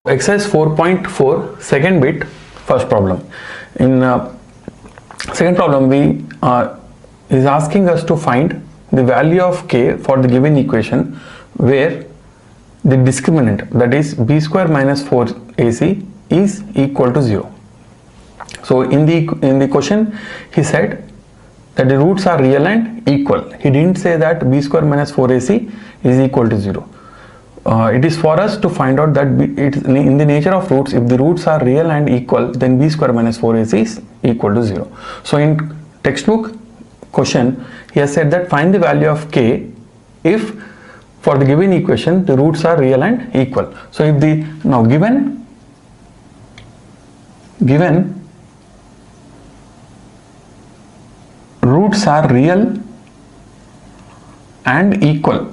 Exercise 4.4 second bit first problem. In second problem we is asking us to find the value of k for the given equation where the discriminant, that is b square minus 4ac, is equal to 0. So in the question he said that the roots are real and equal. He didn't say that b square minus 4ac is equal to 0. It is for us to find out that it is in the nature of roots. If the roots are real and equal, then b square minus 4ac is equal to 0. So in textbook question he has said that find the value of k if for the given equation the roots are real and equal. So if the now given roots are real and equal,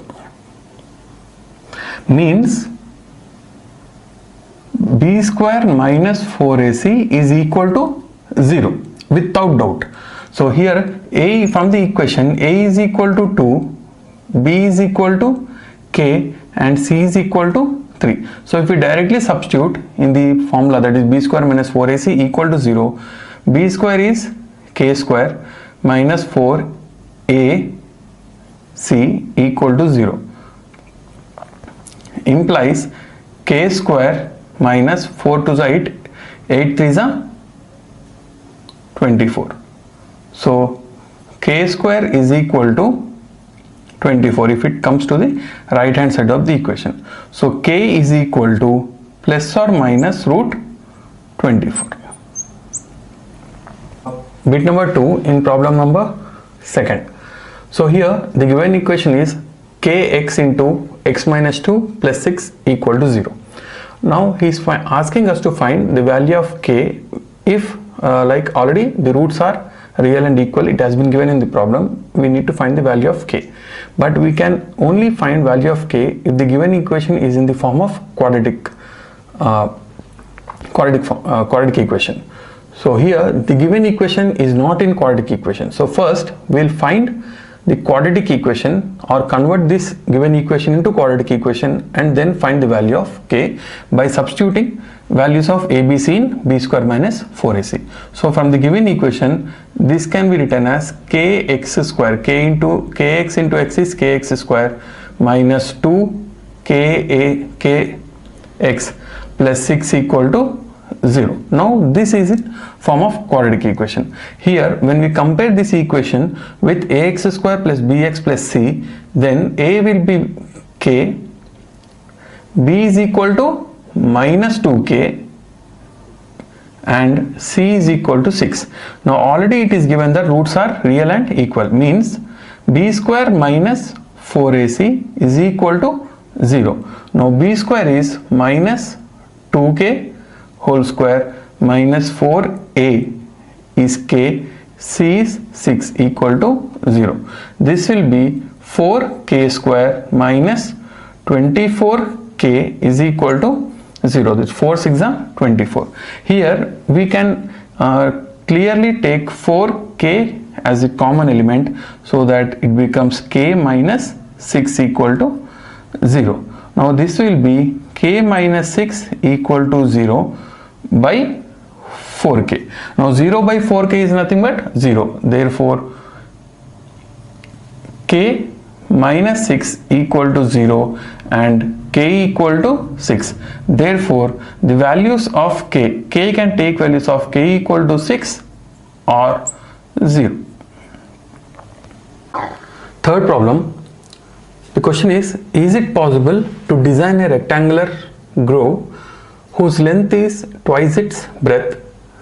means b square minus 4ac is equal to 0 without doubt. So here a, from the equation, a is equal to 2, b is equal to k and c is equal to 3. So if we directly substitute in the formula, that is b square minus 4ac equal to 0, b square is k square minus 4ac equal to 0, implies k square minus 4 to the 8, 8 3 is 24. So k square is equal to 24 if it comes to the right hand side of the equation. So k is equal to plus or minus root 24. Bit number 2 in problem number second. So here the given equation is kx into x minus 2 plus 6 equal to 0. Now he is asking us to find the value of k if like already the roots are real and equal. It has been given in the problem. We need to find the value of k, but we can only find value of k if the given equation is in the form of quadratic equation. So here the given equation is not in quadratic equation. So first we'll find the quadratic equation or convert this given equation into quadratic equation and then find the value of k by substituting values of abc in b square minus 4ac. So from the given equation this can be written as kx square, k into kx into x is kx square minus 2 kx plus 6 equal to 0. Now this is in form of quadratic equation. Here when we compare this equation with ax square plus bx plus c, then a will be k, b is equal to minus 2k and c is equal to 6. Now already it is given that roots are real and equal, means b square minus 4ac is equal to 0. Now b square is minus 2k whole square minus 4a is k, c is 6 equal to 0. This will be 4k square minus 24k is equal to 0. This 4 6 are 24. Here we can clearly take 4k as a common element so that it becomes k minus 6 equal to 0. Now this will be k minus 6 equal to 0 by 4k. Now 0 by 4k is nothing but 0. Therefore k minus 6 equal to 0 and k equal to 6. Therefore the values of k can take values of k equal to 6 or 0. Third problem. The question is it possible to design a rectangular grove whose length is twice its breadth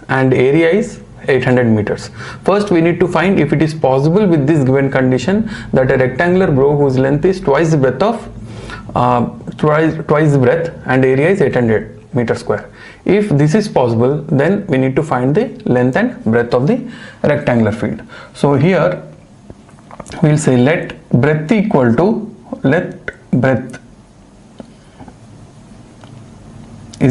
and area is 800 meters. First we need to find if it is possible with this given condition that a rectangular grove whose length is twice the breadth of twice the breadth and area is 800 meters square. If this is possible, then we need to find the length and breadth of the rectangular field. So here we will say let breadth is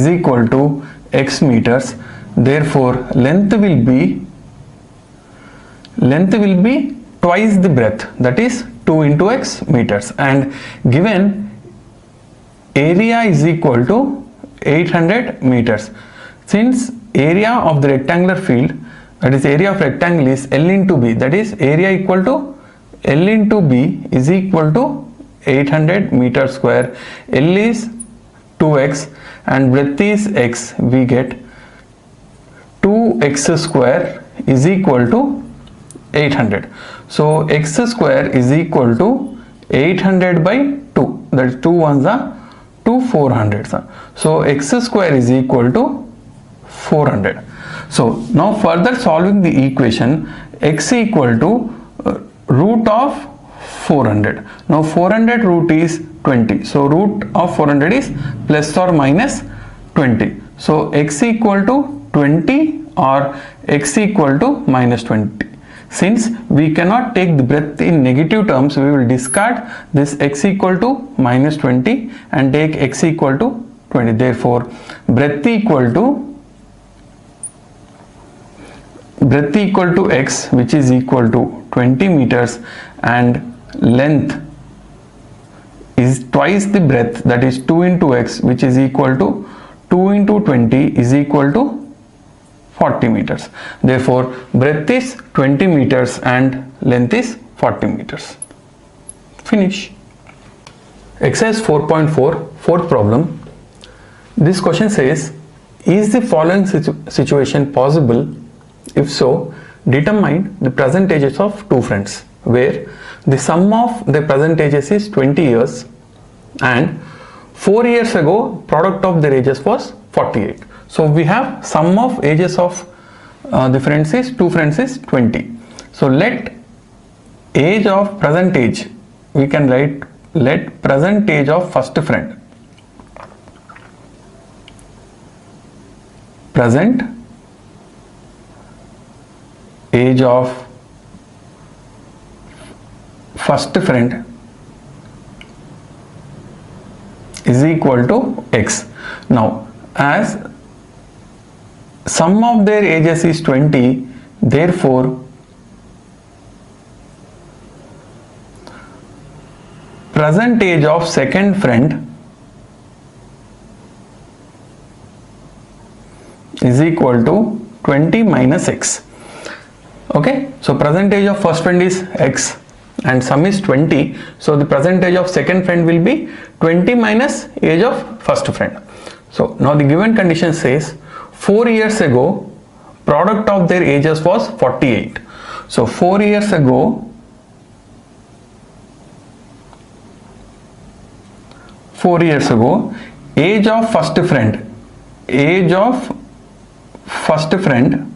equal to x meters. Therefore length will be twice the breadth, that is 2 into x meters, and given area is equal to 800 meters. Since area of the rectangular field, that is area of rectangle, is L into B, that is area equal to L into B is equal to 800 meter square. L is 2x and breadth is x. We get 2x square is equal to 800. So x square is equal to 800 by 2. That is 2 ones are 2 400s. So x square is equal to 400. So now further solving the equation, x equal to root of 400. Now 400 root is 20. So root of 400 is plus or minus 20. So x equal to 20 or x equal to minus 20. Since we cannot take the breadth in negative terms, we will discard this x equal to minus 20 and take x equal to 20. Therefore, breadth equal to x, which is equal to 20 meters, and length is twice the breadth, that is 2 into x, which is equal to 2 into 20 is equal to 40 meters. Therefore, breadth is 20 meters and length is 40 meters. Finish. Exercise 4.4, fourth problem. This question says, is the following situation possible? If so, determine the percentages of two friends where the sum of the percentages is 20 years and 4 years ago product of their ages was 48. So we have sum of ages of the friends is two friends is 20. So let age of present age, we can write let present age of first friend, present age of first friend is equal to x. Now as sum of their ages is 20, therefore present age of second friend is equal to 20 minus x. Okay, so present age of first friend is x and sum is 20, so the present age of second friend will be 20 minus age of first friend. So now the given condition says 4 years ago product of their ages was 48. So 4 years ago age of first friend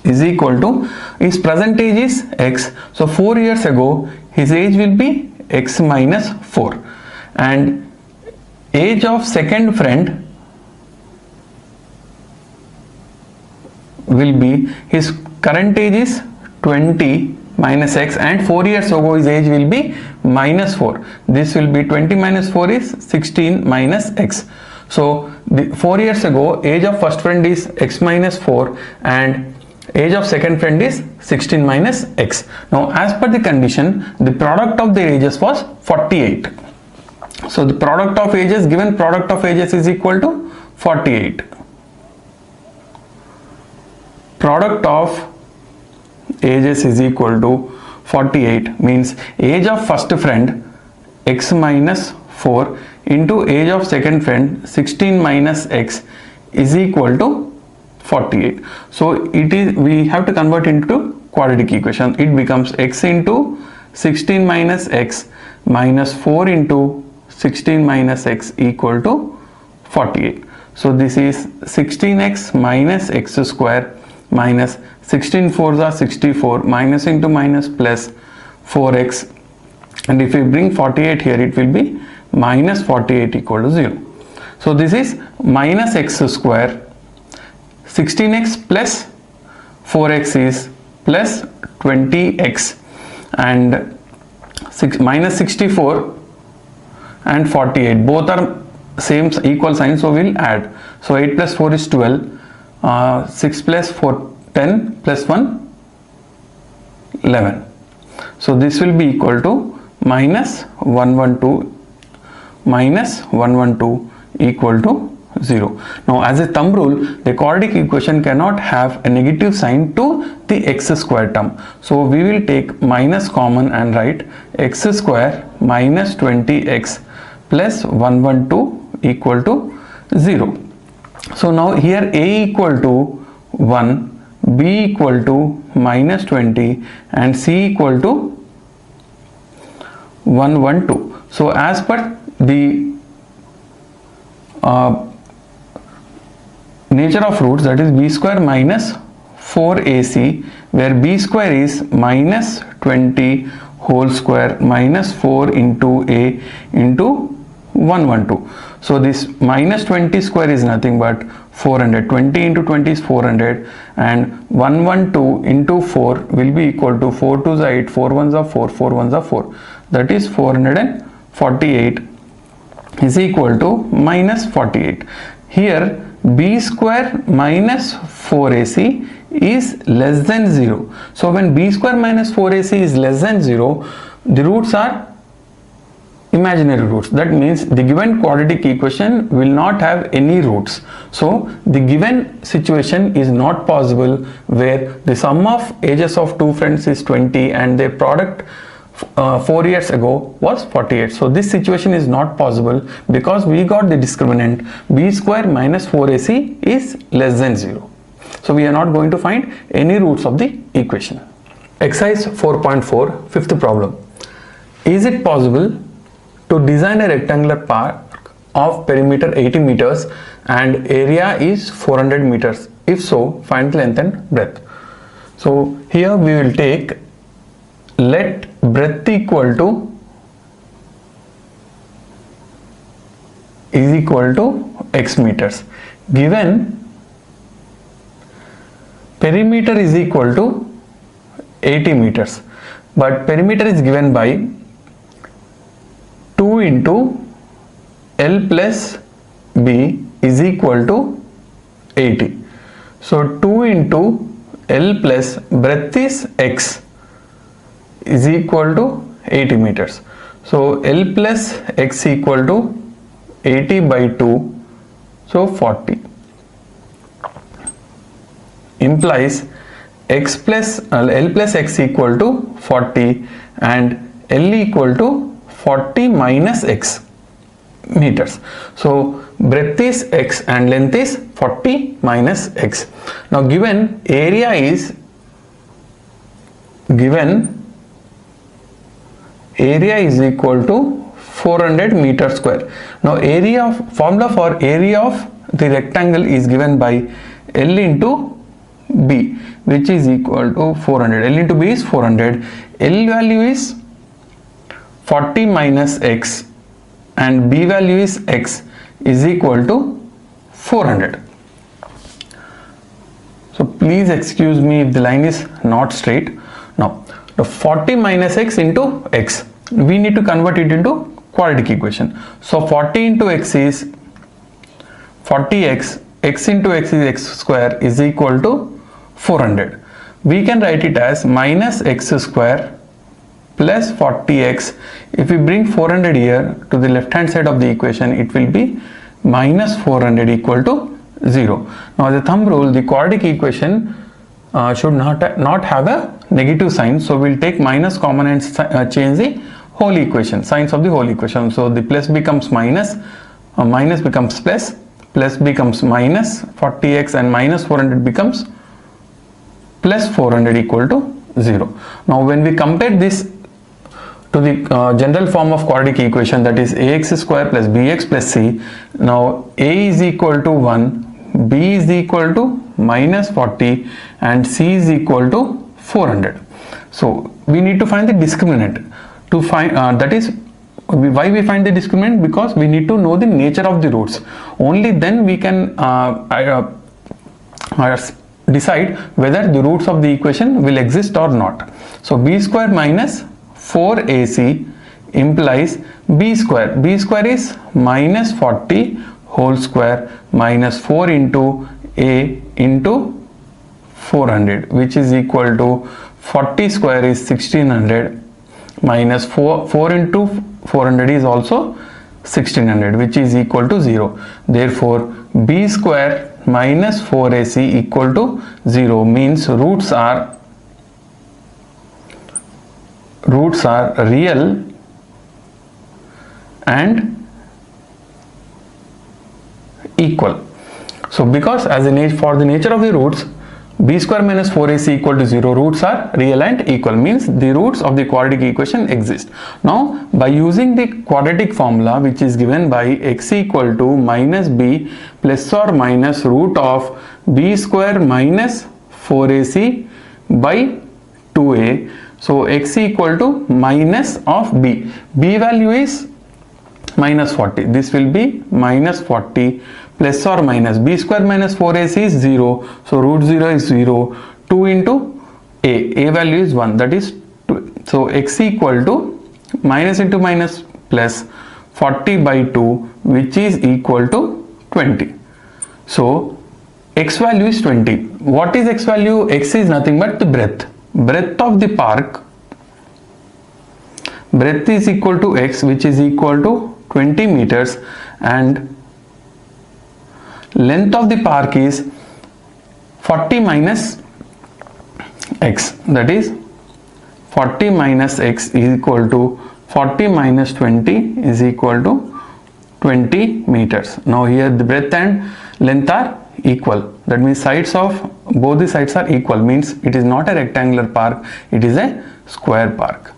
is equal to, his present age is x, so 4 years ago his age will be x minus 4, and age of second friend will be, his current age is 20 minus x and 4 years ago his age will be minus 4. This will be 20 minus 4 is 16 minus x. So the 4 years ago age of first friend is x minus 4 and age of second friend is 16 minus x. Now as per the condition, the product of their ages was 48. So the product of ages, given product of ages is equal to 48. Product of ages is equal to 48 means age of first friend x minus 4 into age of second friend 16 minus x is equal to 48. So it is, we have to convert into quadratic equation. It becomes x into 16 minus x minus 4 into 16 minus x equal to 48. So this is 16x minus x square minus 16 4s are 64, minus into minus plus 4x, and if we bring 48 here it will be minus 48 equal to 0. So this is minus x square, 16x plus 4x is plus 20x, and minus 64 and 48 both are same equal sign, so we'll add. So 8 plus 4 is 12, 6 plus 4 10 plus 1 11. So this will be equal to minus 112 minus 112 equal to 0. Now as a thumb rule, the quadratic equation cannot have a negative sign to the x square term. So we will take minus common and write x square minus 20x plus 112 equal to 0. So now here a equal to 1, b equal to minus 20 and c equal to 112. So as per the nature of roots, that is b square minus 4ac, where b square is minus 20 whole square minus 4 into a into 112. So this minus 20 square is nothing but 400. 20 into 20 is 400 and 112 into 4 will be equal to 4 2s are 8, 4 1s are 4, 4 1s are 4. That is 448 is equal to minus 48. Here b square minus 4ac is less than 0. So when b square minus 4ac is less than 0, the roots are imaginary roots. That means the given quadratic equation will not have any roots. So the given situation is not possible where the sum of ages of two friends is 20 and their product 4 years ago was 48. So this situation is not possible because we got the discriminant b square minus 4ac is less than 0. So we are not going to find any roots of the equation. Exercise 4.4, fifth problem. Is it possible to design a rectangular park of perimeter 80 meters and area is 400 meters? If so, find the length and breadth. So here we will take let breadth equal to is equal to x meters. Given perimeter is equal to 80 meters, but perimeter is given by 2 into L plus B is equal to 80. So 2 into L plus breadth is x is equal to 80 meters. So L plus x equal to 80 by 2, so 40. Implies x plus L plus x equal to 40 and L equal to 40 minus x meters. So breadth is x and length is 40 minus x. Now given area is equal to 400 meter square. Now formula for area of the rectangle is given by L into B, which is equal to 400. L into B is 400. L value is 40 minus x and B value is x is equal to 400. So please excuse me if the line is not straight. Now the 40 minus x into x, we need to convert it into quadratic equation. So 40 into x is 40x, x into x is x square is equal to 400. We can write it as minus x square plus 40x. If we bring 400 here to the left hand side of the equation, it will be minus 400 equal to 0. Now as a thumb rule, the quadratic equation should not have a negative sign. So we'll take minus common and change the whole equation, signs of the whole equation. So the plus becomes minus, minus becomes plus becomes minus 40x and minus 400 becomes plus 400 equal to 0. Now when we compare this to the general form of quadratic equation, that is ax square plus bx plus c. Now a is equal to 1, b is equal to minus 40 and c is equal to 400. So we need to find the discriminant. To find that is why we find the discriminant, because we need to know the nature of the roots. Only then we can decide whether the roots of the equation will exist or not. So b square minus 4ac implies b square. B square is minus 40 whole square minus 4 into a into 400, which is equal to 40 square is 1600 minus 4 into 400 is also 1600, which is equal to 0. Therefore, b square minus 4ac equal to 0 means roots are real and equal. So because for the nature of the roots, b square minus 4ac equal to 0, roots are real and equal, means the roots of the quadratic equation exist. Now by using the quadratic formula, which is given by x equal to minus b plus or minus root of b square minus 4ac by 2a, so x equal to minus of b value is minus 40, this will be minus 40 plus or minus b square minus 4ac is 0, so root 0 is 0, 2 into a value is 1, that is 2. So x equal to minus into minus plus 40 by 2, which is equal to 20. So x value is 20. What is x value? X is nothing but the breadth of the park. Breadth is equal to x, which is equal to 20 meters, and length of the park is 40 minus x, that is 40 minus x is equal to 40 minus 20 is equal to 20 meters. Now here the breadth and length are equal, that means both the sides are equal, means it is not a rectangular park, it is a square park.